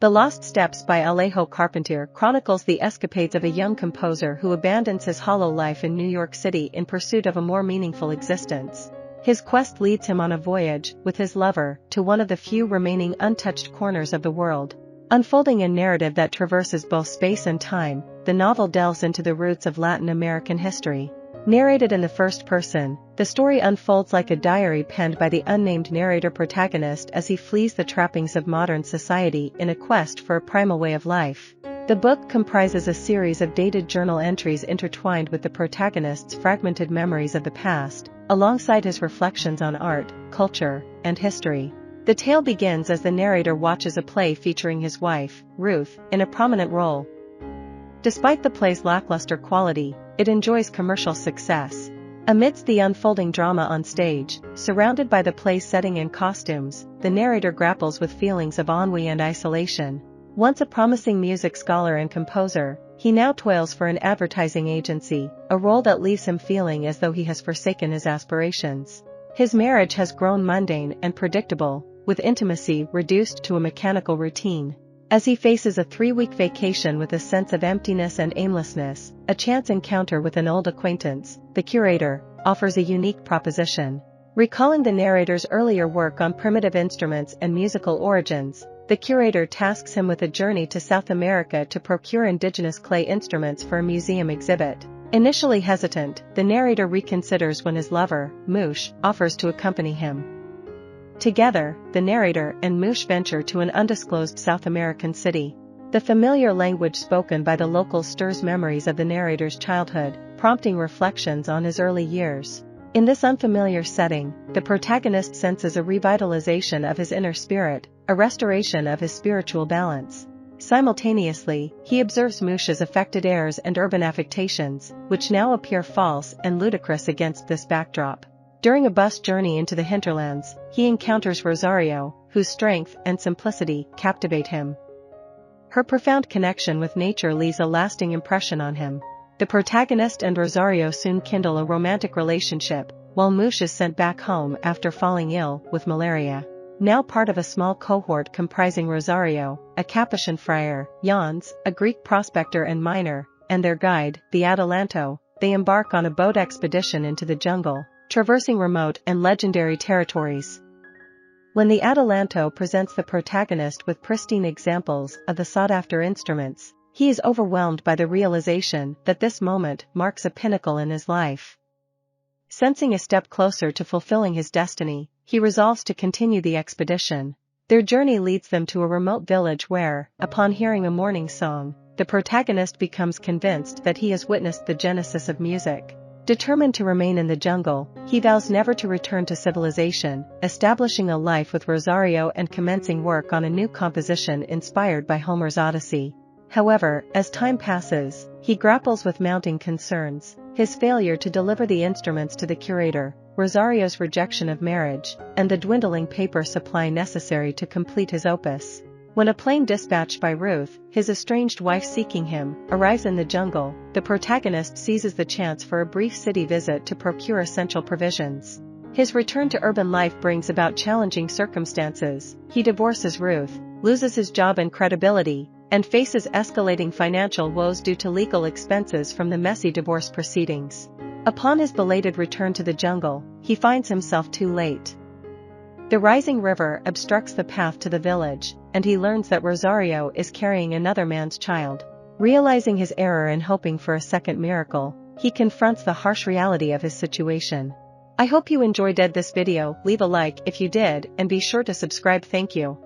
The Lost Steps by Alejo Carpentier chronicles the escapades of a young composer who abandons his hollow life in New York City in pursuit of a more meaningful existence. His quest leads him on a voyage, with his lover, to one of the few remaining untouched corners of the world. Unfolding a narrative that traverses both space and time, the novel delves into the roots of Latin American history. Narrated in the first person, the story unfolds like a diary penned by the unnamed narrator protagonist as he flees the trappings of modern society in a quest for a primal way of life. The book comprises a series of dated journal entries intertwined with the protagonist's fragmented memories of the past, alongside his reflections on art, culture, and history. The tale begins as the narrator watches a play featuring his wife, Ruth, in a prominent role. Despite the play's lackluster quality, it enjoys commercial success. Amidst the unfolding drama on stage, surrounded by the play's setting and costumes, the narrator grapples with feelings of ennui and isolation. Once a promising music scholar and composer, he now toils for an advertising agency, a role that leaves him feeling as though he has forsaken his aspirations. His marriage has grown mundane and predictable, with intimacy reduced to a mechanical routine. As he faces a 3-week vacation with a sense of emptiness and aimlessness, a chance encounter with an old acquaintance, the curator, offers a unique proposition. Recalling the narrator's earlier work on primitive instruments and musical origins, the curator tasks him with a journey to South America to procure indigenous clay instruments for a museum exhibit. Initially hesitant, the narrator reconsiders when his lover, Moosh, offers to accompany him. Together, the narrator and Moosh venture to an undisclosed South American city. The familiar language spoken by the locals stirs memories of the narrator's childhood, prompting reflections on his early years. In this unfamiliar setting, the protagonist senses a revitalization of his inner spirit, a restoration of his spiritual balance. Simultaneously, he observes Moosh's affected airs and urban affectations, which now appear false and ludicrous against this backdrop. During a bus journey into the hinterlands, he encounters Rosario, whose strength and simplicity captivate him. Her profound connection with nature leaves a lasting impression on him. The protagonist and Rosario soon kindle a romantic relationship, while Moosh is sent back home after falling ill with malaria. Now part of a small cohort comprising Rosario, a Capuchin friar, Jans, a Greek prospector and miner, and their guide, the Adelanto, they embark on a boat expedition into the jungle, traversing remote and legendary territories. When the Adelanto presents the protagonist with pristine examples of the sought-after instruments, he is overwhelmed by the realization that this moment marks a pinnacle in his life. Sensing a step closer to fulfilling his destiny, he resolves to continue the expedition. Their journey leads them to a remote village where, upon hearing a morning song, the protagonist becomes convinced that he has witnessed the genesis of music. Determined to remain in the jungle, he vows never to return to civilization, establishing a life with Rosario and commencing work on a new composition inspired by Homer's Odyssey. However, as time passes, he grapples with mounting concerns: his failure to deliver the instruments to the curator, Rosario's rejection of marriage, and the dwindling paper supply necessary to complete his opus. When a plane dispatched by Ruth, his estranged wife seeking him, arrives in the jungle, the protagonist seizes the chance for a brief city visit to procure essential provisions. His return to urban life brings about challenging circumstances. He divorces Ruth, loses his job and credibility, and faces escalating financial woes due to legal expenses from the messy divorce proceedings. Upon his belated return to the jungle, he finds himself too late. The rising river obstructs the path to the village, and he learns that Rosario is carrying another man's child. Realizing his error and hoping for a second miracle, he confronts the harsh reality of his situation. I hope you enjoyed this video. Leave a like if you did, and be sure to subscribe. Thank you.